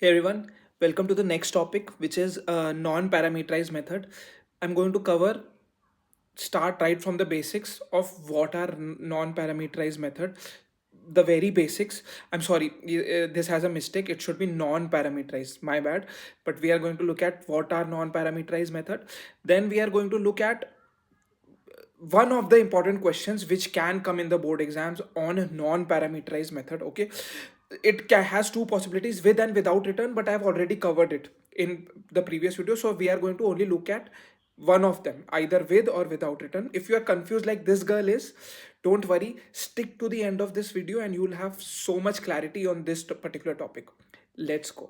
Hey everyone, welcome to the next topic, which is a non-parameterized method. I'm going to start right from the basics of what are non-parameterized method, the very basics. I'm sorry, this has a mistake. It should be non-parameterized. My bad. But we are going to look at what are non-parameterized method. Then we are going to look at one of the important questions which can come in the board exams on a non-parameterized method. Okay, has two possibilities, with and without return, but I've already covered it in the previous video, so we are going to only look at one of them, either with or without return. If you are confused like this girl is, don't worry, stick to the end of this video and you will have so much clarity on this particular topic. Let's go.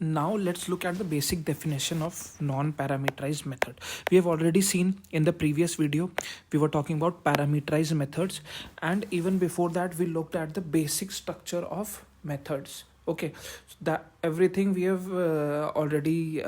Now let's look at the basic definition of non-parameterized method. We have already seen in the previous video, we were talking about parameterized methods, and even before that we looked at the basic structure of methods. Okay, so that everything we have already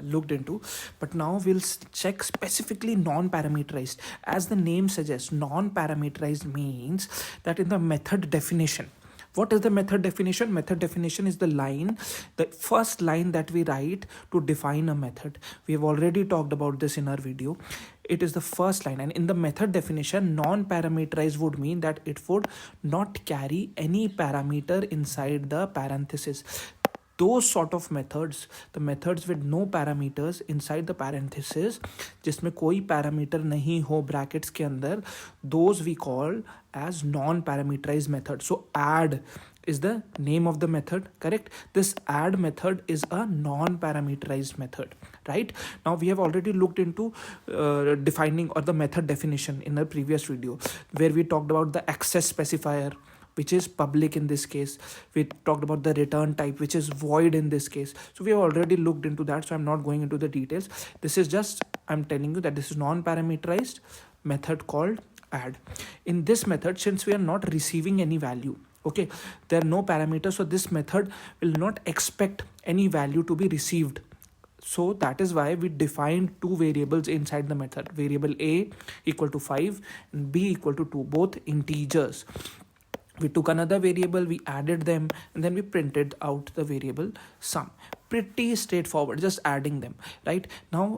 looked into, but now we'll check specifically non-parameterized. As the name suggests, non-parameterized means that in the method definition, what is the method definition? Method definition is the first line that we write to define a method. We have already talked about this in our video. It is the first line, and in the method definition, non-parameterized would mean that it would not carry any parameter inside the parenthesis. Those sort of methods, the methods with no parameters inside the parenthesis, जिसमें कोई parameter नहीं हो brackets के अंदर, those we call as non-parameterized method. So add is the name of the method, correct? This add method is a non-parameterized method, right? Now we have already looked into defining or the method definition in a previous video, where we talked about the access specifier, which is public in this case. We talked about the return type, which is void in this case. So we have already looked into that, so I'm not going into the details. This is just, I'm telling you that this is non-parameterized method called add. In this method, since we are not receiving any value, okay, there are no parameters, so this method will not expect any value to be received. So that is why we defined two variables inside the method, variable a equal to 5 and b equal to 2, both integers. We took another variable, we added them, and then we printed out the variable sum. Pretty straightforward, just adding them. Right now,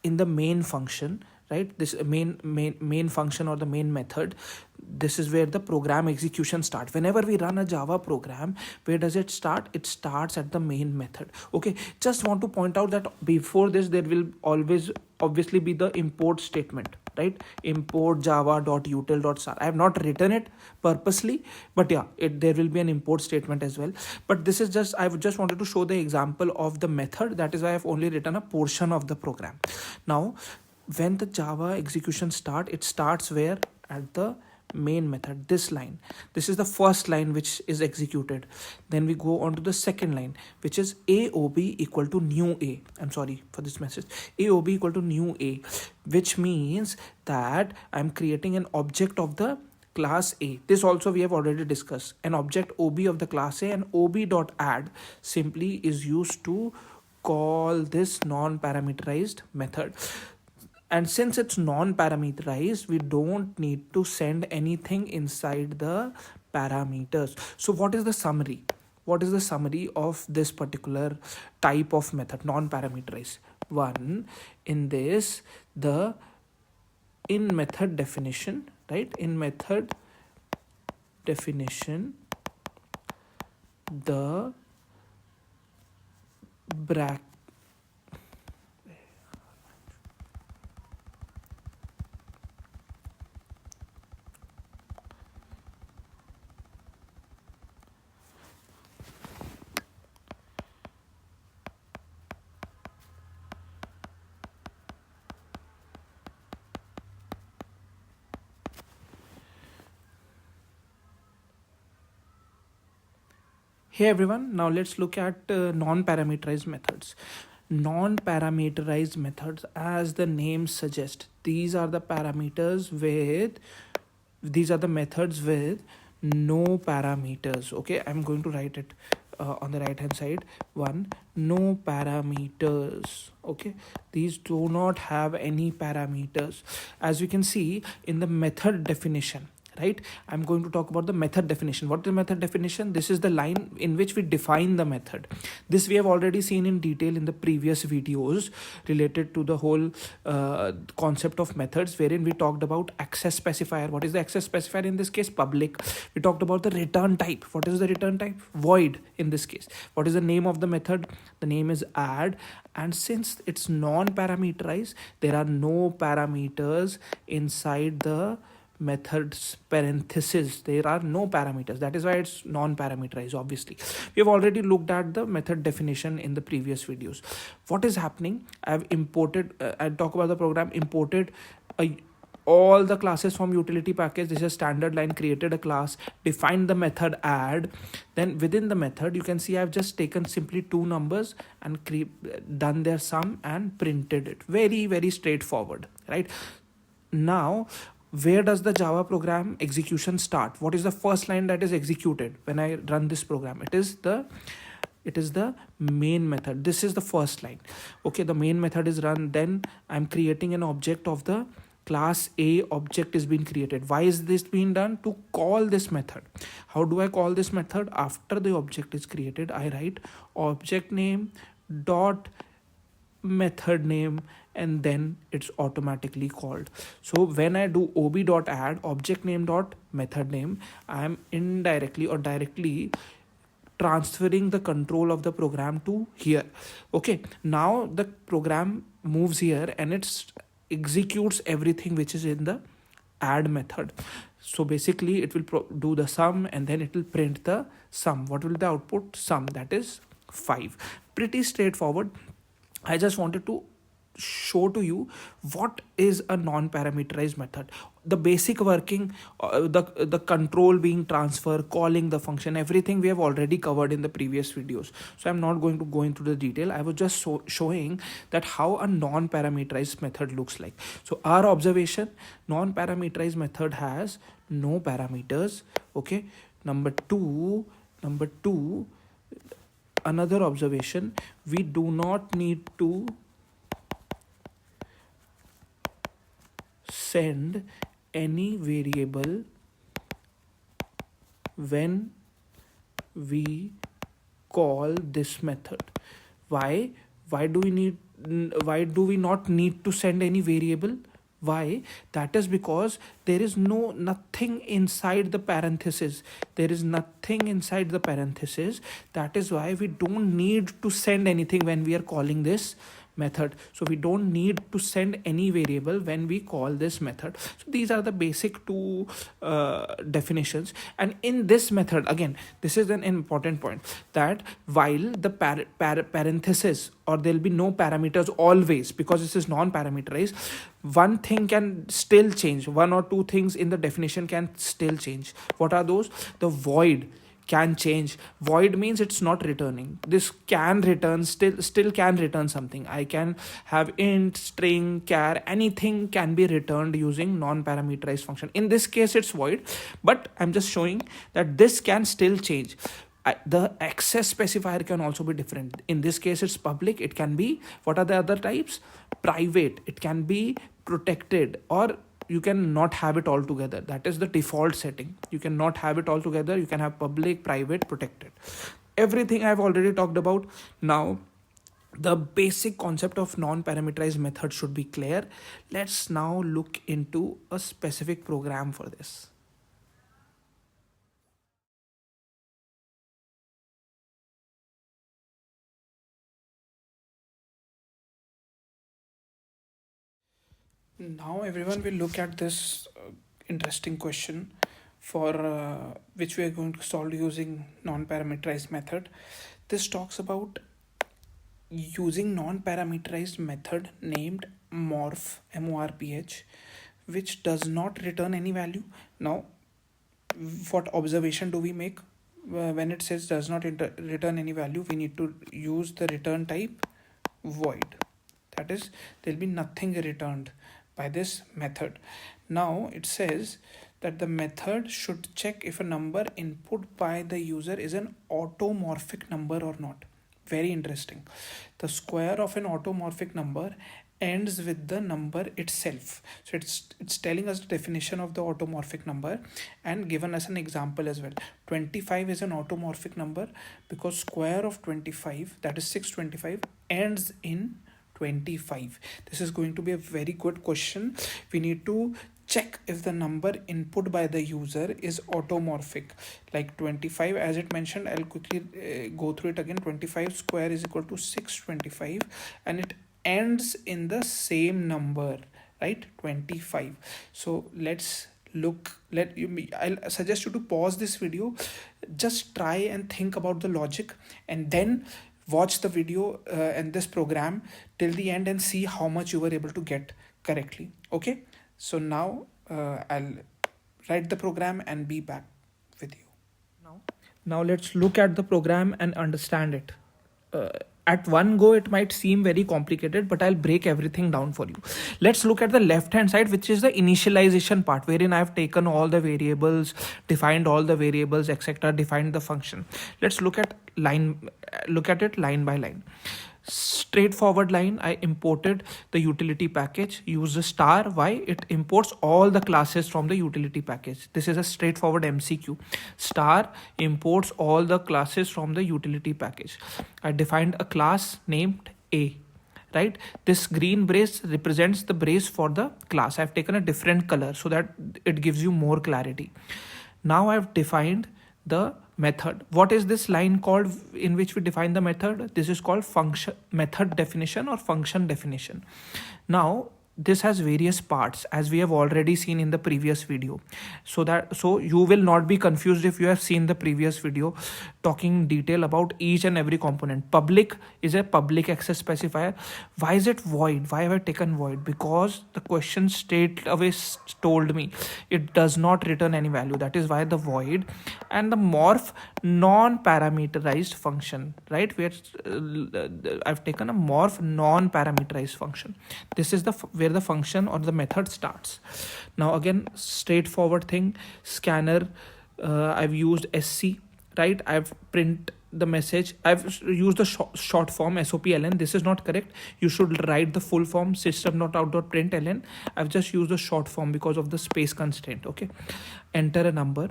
in the main function, right, this main function or the main method, this is where the program execution starts. Whenever we run a Java program, where does it start? It starts at the main method. Okay, just want to point out that before this there will always obviously be the import statement, right? Import java.util.star. I have not written it purposely, but yeah, there will be an import statement as well. But this is just, I just wanted to show the example of the method. That is why I've only written a portion of the program. Now when the Java execution start, it starts where? At the main method, this line. This is the first line which is executed. Then we go on to the second line, which is aob equal to new a. I'm sorry for this message. Aob equal to new a, which means that I'm creating an object of the class A. This also we have already discussed. An object OB of the class A, and OB.add simply is used to call this non-parameterized method. And since it's non-parameterized, we don't need to send anything inside the parameters. So what is the summary? What is the summary of this particular type of method, non-parameterized? One, in this, in method definition, right? In method definition, the bracket, hey everyone, now let's look at non-parameterized methods. Non-parameterized methods, as the name suggests, these are the methods with no parameters. Okay, I'm going to write it on the right hand side, one, no parameters. Okay, these do not have any parameters. As you can see in the method definition, right? I'm going to talk about the method definition. What is method definition? This is the line in which we define the method. This we have already seen in detail in the previous videos related to the whole concept of methods, wherein we talked about access specifier. What is the access specifier? In this case, public. We talked about the return type. What is the return type? Void in this case. What is the name of the method? The name is add. And since it's non-parameterized, there are no parameters inside the methods parenthesis. There are no parameters. That is why it's non-parameterized. Obviously, we have already looked at the method definition in the previous videos. What is happening? I've imported, I'll talk about the program, imported all the classes from utility package. This is standard line, created a class, defined the method add. Then within the method, you can see I've just taken simply two numbers and done their sum and printed it. Very, very straightforward, right? Now, where does the Java program execution start? What is the first line that is executed when I run this program? It is the main method. This is the first line. Okay, the main method is run. Then I'm creating an object of the class A. Object is being created. Why is this being done? To call this method. How do I call this method? After the object is created, I write object name dot method name, and then it's automatically called. So when I do ob.add object name dot method name, I am indirectly or directly transferring the control of the program to here. Okay, now the program moves here and it executes everything which is in the add method. So basically it will do the sum and then it will print the sum. What will the output? Sum, that is 5. Pretty straightforward. I just wanted to show to you what is a non-parameterized method. The basic working, the control being transferred, calling the function, everything we have already covered in the previous videos. So I'm not going to go into the detail. I was just showing that how a non-parameterized method looks like. So our observation, non-parameterized method has no parameters. Okay. Number two, another observation, we do not need to send any variable when we call this method. Why do we not need to send any variable? Why? That is because there is nothing inside the parenthesis. There is nothing inside the parenthesis. That is why we don't need to send anything when we are calling this method. So we don't need to send any variable when we call this method. So these are the basic two definitions. And in this method, again, this is an important point, that while the parenthesis, or there'll be no parameters always, because this is non-parameterized, one thing can still change. One or two things in the definition can still change. What are those? The void can change. Void means it's not returning. This can return, still can return something. I can have int, string, char, anything can be returned using non-parameterized function. In this case it's void, but I'm just showing that this can still change. The access specifier can also be different. In this case it's public. It can be, what are the other types? Private. It can be protected, or you can not have it all together. That is the default setting. You can not have it all together. You can have public, private, protected. Everything I've already talked about. Now, the basic concept of non-parameterized method should be clear. Let's now look into a specific program for this. Now everyone will look at this interesting question for which we are going to solve using non-parameterized method. This talks about using non-parameterized method named morph, morph, which does not return any value. Now, what observation do we make? When it says does not return any value, we need to use the return type void. That is, there will be nothing returned by this method. Now it says that the method should check if a number input by the user is an automorphic number or not. Very interesting. The square of an automorphic number ends with the number itself. So it's telling us the definition of the automorphic number and given us an example as well. 25 is an automorphic number because square of 25, that is 625, ends in 25. This is going to be a very good question. We need to check if the number input by the user is automorphic. Like 25, as it mentioned, I'll quickly go through it again. 25 square is equal to 625 and it ends in the same number, right? 25. So let's look, I'll suggest you to pause this video, just try and think about the logic and then watch the video and this program till the end and see how much you were able to get correctly. Okay, so now I'll write the program and be back with you. Now let's look at the program and understand it. At one go it might seem very complicated, but I'll break everything down for you. Let's look at the left hand side, which is the initialization part, wherein I've taken all the variables, defined all the variables, etc., defined the function. Let's look at it line by line. Straightforward line, I imported the utility package, use the star. Why? It imports all the classes from the utility package. This is a straightforward MCQ. Star imports all the classes from the utility package. I defined a class named A, right? This green brace represents the brace for the class. I've taken a different color so that it gives you more clarity. Now I've defined the method. What is this line called in which we define the method? This is called function method definition or function definition. Now this has various parts, as we have already seen in the previous video, so you will not be confused if you have seen the previous video talking detail about each and every component. Public is a public access specifier. Why is it void? Why have I taken void? Because the question straight away told me it does not return any value. That is why the void. And the morph non-parameterized function, right? I've taken a morph non-parameterized function. This is where the function or the method starts. Now again, straightforward thing, scanner, I've used SC, right? I've print the message. I've used the short form SOPLN. This is not correct. You should write the full form system.out.println. I've just used the short form because of the space constraint. Okay, enter a number.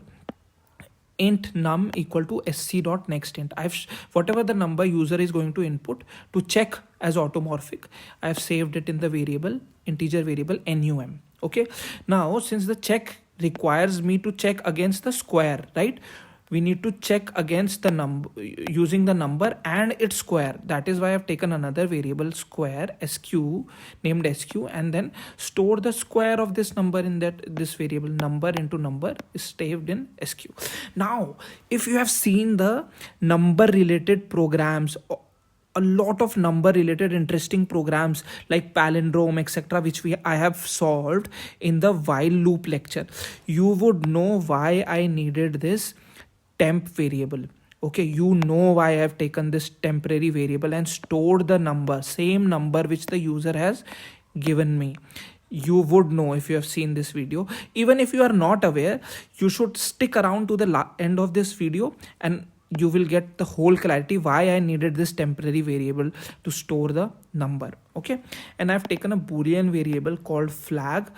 Int num equal to sc.nextInt. Whatever the number user is going to input to check as automorphic, I have saved it in the variable, integer variable num. Okay, now since the check requires me to check against the square, right? We need to check against the number using the number and its square. That is why I've taken another variable square sq named sq and then store the square of this number in this variable. Number into number is saved in sq. Now if you have seen the number related programs, a lot of number related interesting programs like palindrome, etc., which I have solved in the while loop lecture, you would know why I needed this temp variable. Okay, you know why I have taken this temporary variable and stored the number, same number which the user has given me. You would know if you have seen this video. Even if you are not aware, you should stick around to the end of this video and you will get the whole clarity why I needed this temporary variable to store the number. Okay, and I've taken a Boolean variable called flag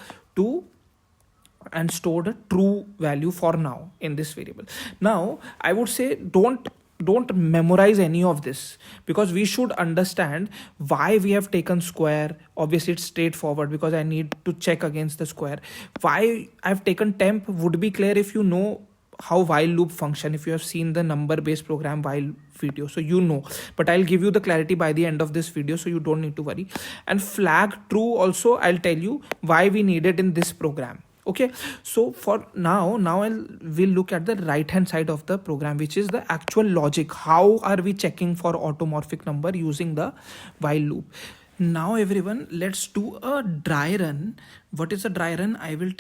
and stored a true value for now in this variable. Now I would say don't memorize any of this, because we should understand why we have taken square. Obviously it's straightforward because I need to check against the square. Why I've taken temp would be clear if you know how while loop function, if you have seen the number based program while video, so you know, but I'll give you the clarity by the end of this video, so you don't need to worry. And flag true also, I'll tell you why we need it in this program. Okay, so for now we'll look at the right hand side of the program, which is the actual logic. How are we checking for automorphic number using the while loop? Now everyone, let's do a dry run. What is a dry run? I will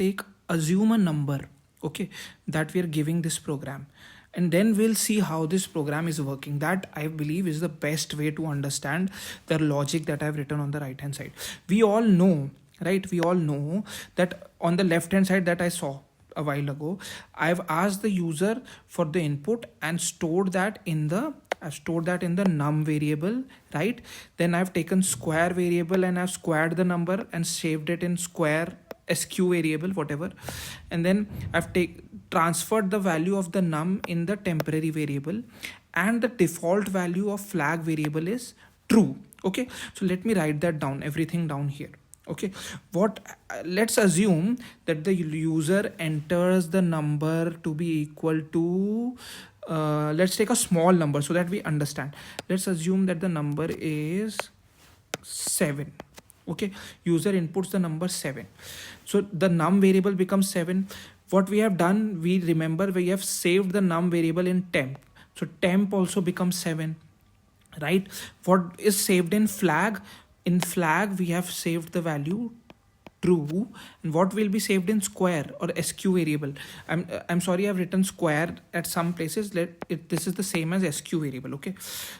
assume a number, okay, that we are giving this program, and then we'll see how this program is working. That I believe is the best way to understand the logic that I've written on the right hand side. We all know, right? We all know that on the left hand side that I saw a while ago, I've asked the user for the input and stored that in the num variable, right? Then I've taken square variable and I've squared the number and saved it in square sq variable, whatever. And then I've transferred the value of the num in the temporary variable, and the default value of flag variable is true. Okay, so let me write that down, everything down here. Okay, let's assume that the user enters the number to be equal to let's take a small number so that we understand. Let's assume that the number is 7. Okay, user inputs the number 7, so the num variable becomes 7. What we have done, we have saved the num variable in temp, so temp also becomes 7, right? What is saved in flag? In flag we have saved the value true, and what will be saved in square or sq variable? I'm sorry, I've written square at some places. This is the same as sq variable. Okay,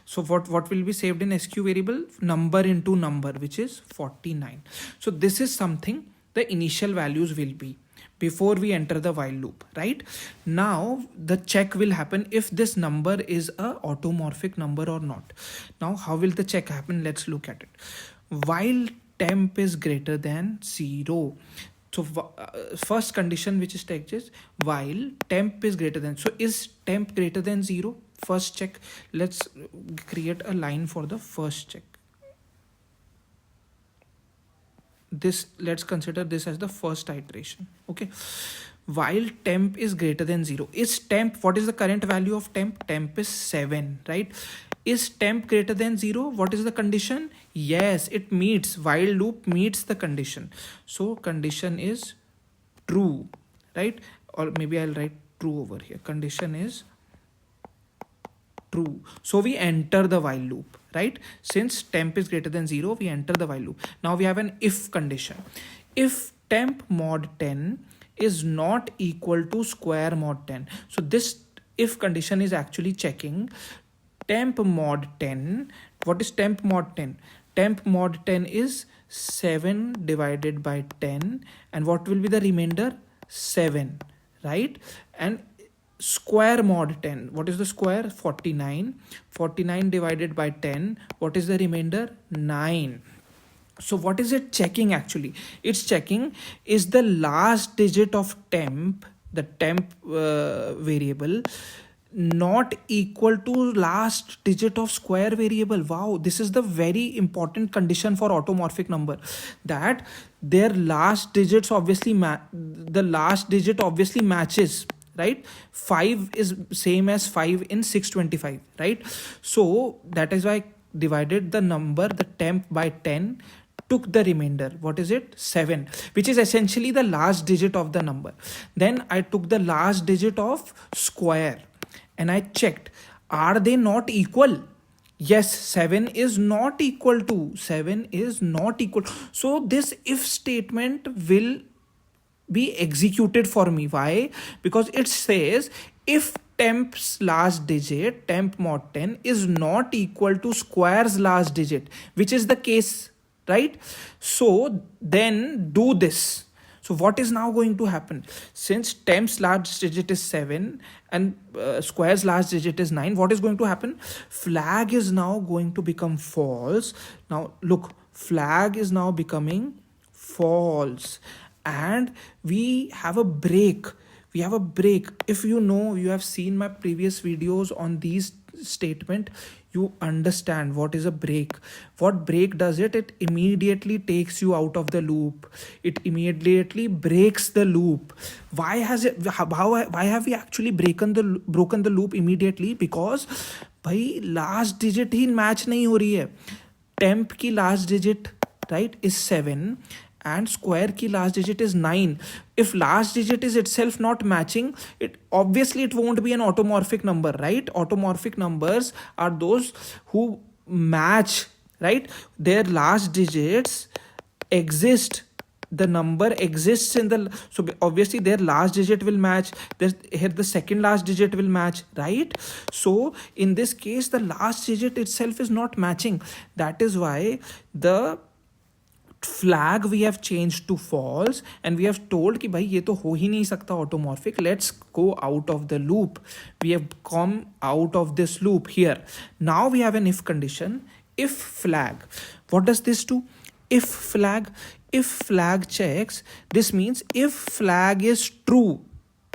so what will be saved in sq variable? Number into number, which is 49. So this is something the initial values will be before we enter the while loop. Right now the check will happen if this number is a automorphic number or not. Now how will the check happen? Let's look at it. While temp is greater than 0, so first condition which is checked is while temp is greater than. So is temp greater than 0? First check. Let's create a line for the first check. Let's consider this as the first iteration. Okay, while temp is greater than 0, is temp, what is the current value of temp? Temp is 7, right? Is temp greater than 0? What is the condition? Yes, it meets, while loop meets the condition, so condition is true, right? Or maybe I'll write true over here. Condition is true, so we enter the while loop, right? Since temp is greater than 0, we enter the while loop. Now we have an if condition. If temp mod 10 is not equal to square mod 10, so this if condition is actually checking temp mod 10. What is temp mod 10? Temp mod 10 is 7 divided by 10, and what will be the remainder? 7, right? And square mod 10, what is the square? 49. 49 divided by 10, what is the remainder? 9. So what is it checking actually? It's checking is the last digit of temp, the temp variable, not equal to last digit of square variable. Wow, this is the very important condition for automorphic number, that their last digits obviously the last digit obviously matches, right? 5 is same as 5 in 625, right? So that is why I divided the number, the temp, by 10, took the remainder. What is it? 7, which is essentially the last digit of the number. Then I took the last digit of square and I checked, are they not equal? Yes, 7 is not equal to 7 is not equal. So this if statement will be executed for me. Why? Because it says if temp's last digit, temp mod 10, is not equal to square's last digit, which is the case, right? So then do this. So what is now going to happen? Since temp's last digit is 7 and square's last digit is 9, what is going to happen? Flag is now going to become false. Now look, flag is now becoming false, and we have a break. If you know, you have seen my previous videos on these statement, you understand what is a break. What break does it? It immediately takes you out of the loop. It immediately breaks the loop. Why have we actually broken the loop immediately? Because भाई last digit ही match नहीं हो रही है. Temp की last digit, right, is 7 and square की last digit is 9. If last digit is itself not matching, it won't be an automorphic number, right? Automorphic numbers are those who match, right? Their last digits exist. The number exists in the, so obviously their last digit will match. Here the second last digit will match, right? So in this case, the last digit itself is not matching. That is why the flag we have changed to false and we have told कि भाई ये तो हो ही नहीं सकता automorphic. Let's go out of the loop. We have come out of this loop here. Now we have an if condition. If flag, what does this do? If flag checks, this means if flag is true,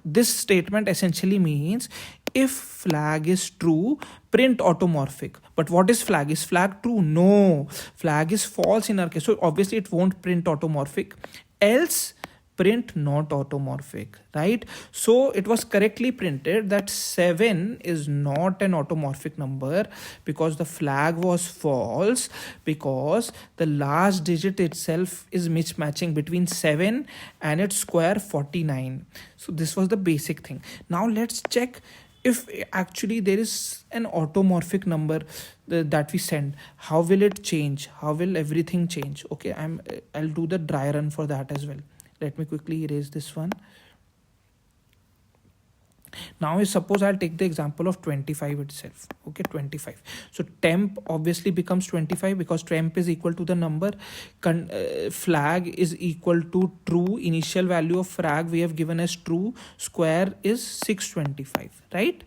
this statement essentially means if flag is true, print automorphic. But what is flag? Is flag true? No, flag is false in our case, so obviously it won't print automorphic. Else print not automorphic, right? So it was correctly printed that 7 is not an automorphic number because the flag was false, because the last digit itself is mismatching between 7 and its square 49. So this was the basic thing. Now let's check if actually there is an automorphic number that we send. How will it change? How will everything change? Okay, I'll do the dry run for that as well. Let me quickly erase this one. Now suppose I'll take the example of 25 itself. Okay, 25. So temp obviously becomes 25 because temp is equal to the number. Flag is equal to true. Initial value of flag we have given as true. Square is 625, right?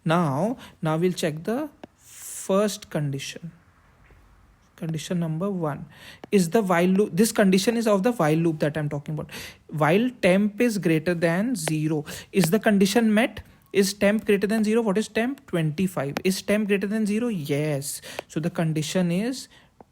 Now we'll check the first condition. Condition number 1 is the while loop. This condition is of the while loop that I'm talking about. While temp is greater than 0, is the condition met? Is temp greater than 0? What is temp? 25. Is temp greater than 0? Yes. So the condition is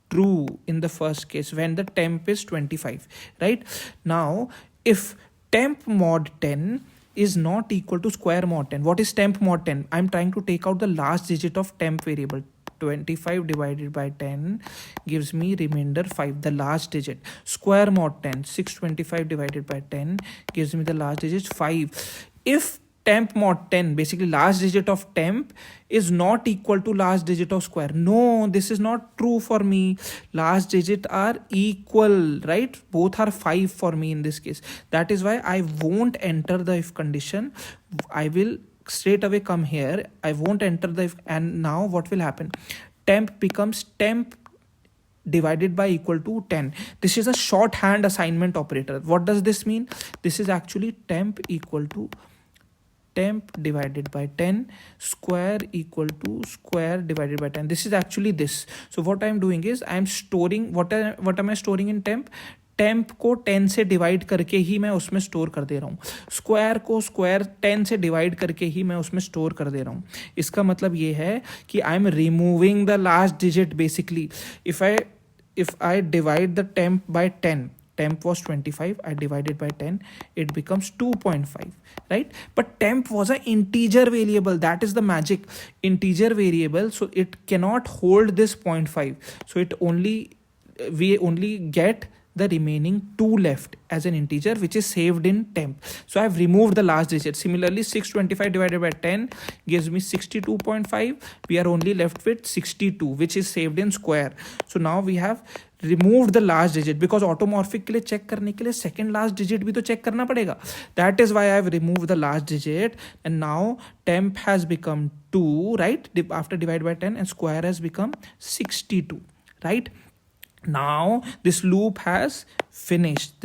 true in the first case when the temp is 25, right? Now if temp mod 10 is not equal to square mod 10. What is temp mod 10? I'm trying to take out the last digit of temp variable. 25 divided by 10 gives me remainder 5, the last digit. Square mod 10, 625 divided by 10 gives me the last digit 5. If temp mod 10, basically last digit of temp, is not equal to last digit of square, no, this is not true for me. Last digit are equal, right? Both are 5 for me in this case. That is why I won't enter the if condition. I will straight away come here. I won't enter the if, and now what will happen? Temp becomes temp divided by equal to 10. This is a shorthand assignment operator. What does this mean? This is actually temp equal to temp divided by 10, square equal to square divided by 10. This is actually this. So what I'm doing is I'm storing, what am I storing in temp? Temp को 10 से divide करके ही मैं उसमें store कर दे रहा हूँ. Square को square 10 से डिवाइड करके ही मैं उसमें स्टोर कर दे रहा हूँ. इसका मतलब ये है कि I am removing the last digit basically. if I divide the temp by 10, temp was 25, I divided by 10, it becomes 2.5, right? But temp was an integer variable. That is the magic. Integer variable, so it cannot hold this 0.5. So we only get the remaining 2 left as an integer, which is saved in temp. So I've removed the last digit. Similarly, 625 divided by 10 gives me 62.5. We are only left with 62, which is saved in square. So now we have removed the last digit, because automorphic के लिए check करने के लिए second last digit भी तो check करना पड़ेगा. That is why I have removed the last digit, and now temp has become 2, right? After divide by 10, and square has become 62, right? Now this loop has finished.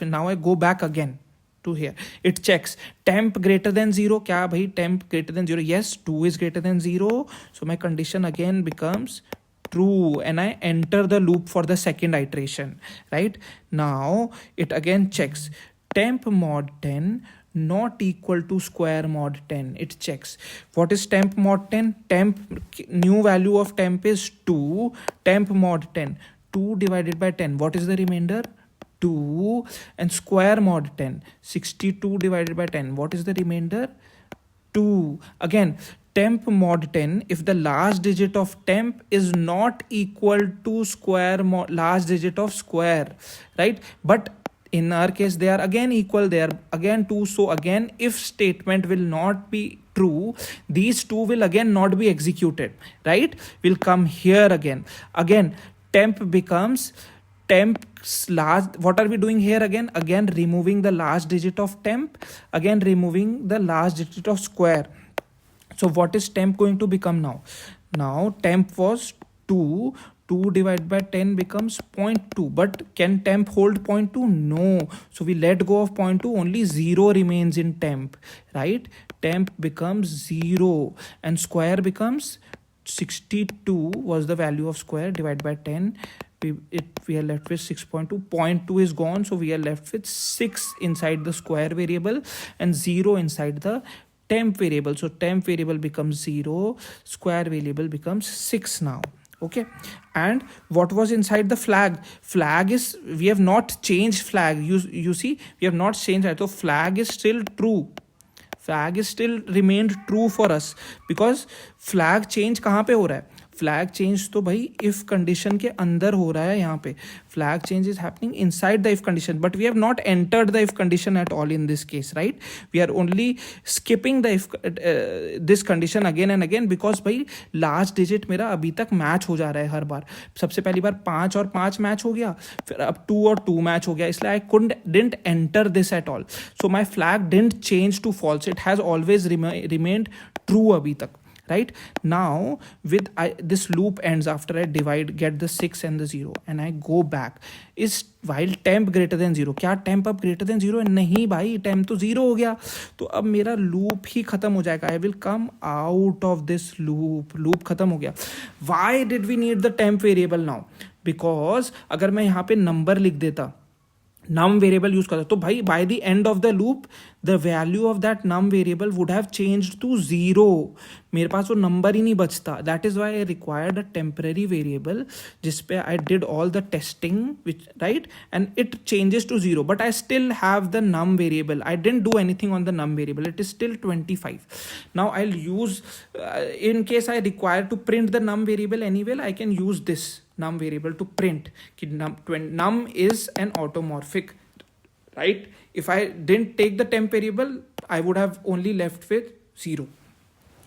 Now I go back again to here. It checks temp greater than 0. Kya bhai, temp greater than 0? Yes, 2 is greater than 0. So my condition again becomes true, and I enter the loop for the second iteration, right? Now it again checks temp mod 10 not equal to square mod 10. It checks. What is temp mod 10? Temp, new value of temp is 2. Temp mod 10, 2 divided by 10. What is the remainder? 2. And square mod 10, 62 divided by 10. What is the remainder? 2. Again, temp mod 10, if the last digit of temp is not equal to square mod last digit of square, right? But in our case, they are again equal. They are again 2. So again, if statement will not be true, these 2 will again not be executed, right? Will come here again. Again, temp becomes temp's last. What are we doing here again? Again, removing the last digit of temp. Again, removing the last digit of square. So what is temp going to become now? Now temp was 2. 2 divided by 10 becomes 0.2. But can temp hold 0.2? No. So we let go of 0.2, only 0 remains in temp, right? Temp becomes 0 and square becomes 62 was the value of square, divided by 10. We are left with 6.2. 0.2 is gone, so we are left with 6 inside the square variable and 0 inside the temp variable. So temp variable becomes 0, square variable becomes 6 now. Okay, and what was inside the flag is, we have not changed flag. You see, we have not changed that, so flag is still true. Flag is still remained true for us, because flag change कहाँ पे हो रहा है? Flag change तो भाई if condition के अंदर हो रहा है. यहाँ पे flag change is happening inside the if condition, but we have not entered the if condition at all in this case, right? We are only skipping the if this condition again and again, because भाई last digit मेरा अभी तक match हो जा रहा है हर बार. सबसे पहली बार 5 और 5 मैच हो गया, फिर अब 2 और 2 मैच हो गया, इसलिए I didn't enter this at all. So my flag didn't change to false, it has always remained true अभी तक. Right now, with this loop ends after I divide, get the 6 and the 0, and I go back. Is while temp greater than 0, क्या temp अब greater than 0 है? नहीं भाई, temp तो 0 हो गया, तो अब मेरा loop ही खत्म हो जाएगा. I will come out of this loop खत्म हो गया. Why did we need the temp variable now? Because अगर मैं यहाँ पे number लिख देता, num variable यूज करता, तो भाई by the end of the loop the value of that num variable would have changed to 0. मेरे पास वो नंबर ही नहीं बचता. That is why I required a temporary variable जिसपे I did all the testing, which right, and it changes to 0, but I still have the num variable. I didn't do anything on the num variable, it is still 25. Now I'll use in case I require to print the num variable anyway, I can use this num variable to print. Num is an automorphic, right? If I didn't take the temp variable, I would have only left with 0.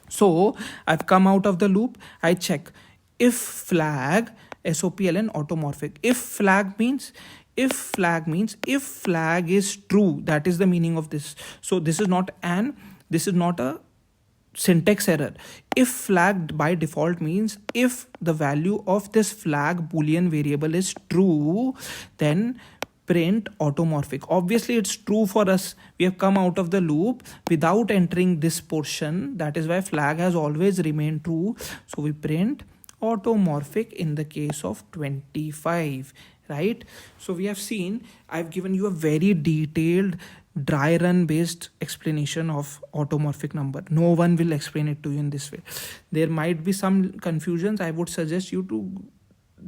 So I've come out of the loop. I check if flag SOPLN automorphic. If flag means if flag is true, that is the meaning of this. So this is not a syntax error. If flag by default means if the value of this flag boolean variable is true, then print automorphic. Obviously it's true for us. We have come out of the loop without entering this portion. That is why flag has always remained true. So we print automorphic in the case of 25, right? So we have seen, I've given you a very detailed dry run based explanation of automorphic number. No one will explain it to you in this way. There might be some confusions. I would suggest you to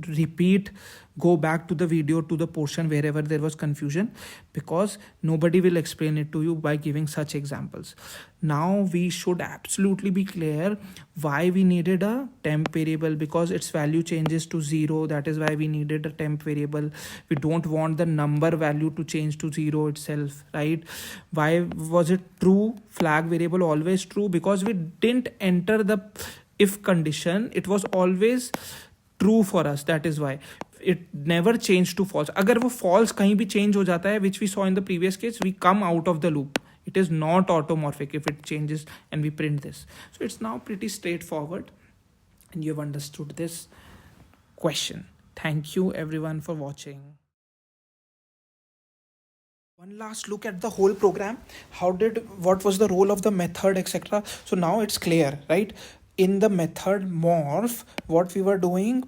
repeat, go back to the video, to the portion wherever there was confusion, because nobody will explain it to you by giving such examples. Now we should absolutely be clear why we needed a temp variable, because its value changes to 0. That is why we needed a temp variable. We don't want the number value to change to 0 itself, right? Why was it true? Flag variable always true, because we didn't enter the if condition. It was always true for us. That is why it never changed to false. अगर वो false कहीं भी change हो जाता है, which we saw in the previous case, we come out of the loop. It is not automorphic if it changes and we print this. So it's now pretty straightforward and you have understood this question. Thank you everyone for watching. One last look at the whole program. What was the role of the method, etc. So now it's clear, right? In the method morph, what we were doing,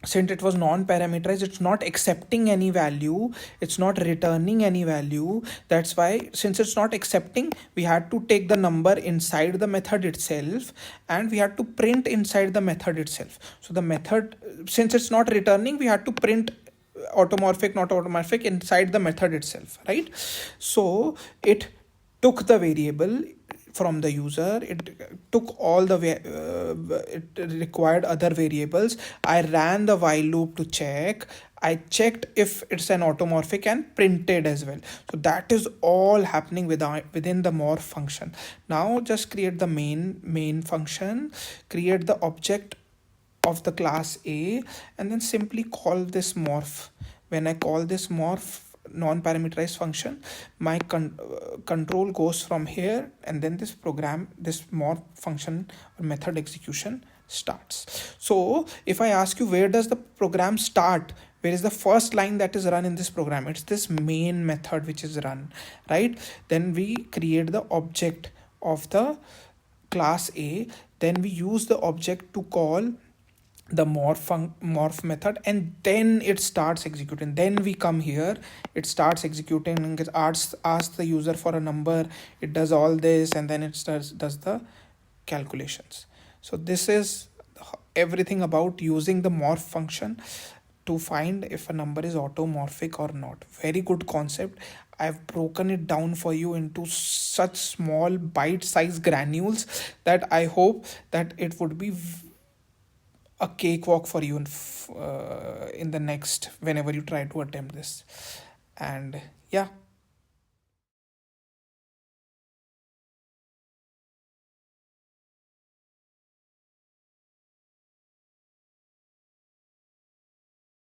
since it was non-parameterized, it's not accepting any value, it's not returning any value. That's why, since it's not accepting, we had to take the number inside the method itself and we had to print inside the method itself. So the method, since it's not returning, we had to print automorphic, not automorphic inside the method itself, right? So it took the variable from the user, it took all the it required other variables. I ran the while loop to check. I checked if it's an automorphic and printed as well. So that is all happening within the morph function. Now just create the main function, create the object of the class A, and then simply call this morph. When I call this morph non-parameterized function, my control goes from here, and then this morph function or method execution starts. So if I ask you, where does the program start, where is the first line that is run in this program? It's this main method which is run, right? Then we create the object of the class A, then we use the object to call the morph method, and then it starts executing. Then we come here, it starts executing and asks the user for a number, it does all this, and then it does the calculations. So this is everything about using the morph function to find if a number is automorphic or not. Very good concept. I've broken it down for you into such small bite-sized granules that I hope that it would be a cakewalk for you in the next, whenever you try to attempt this. And yeah,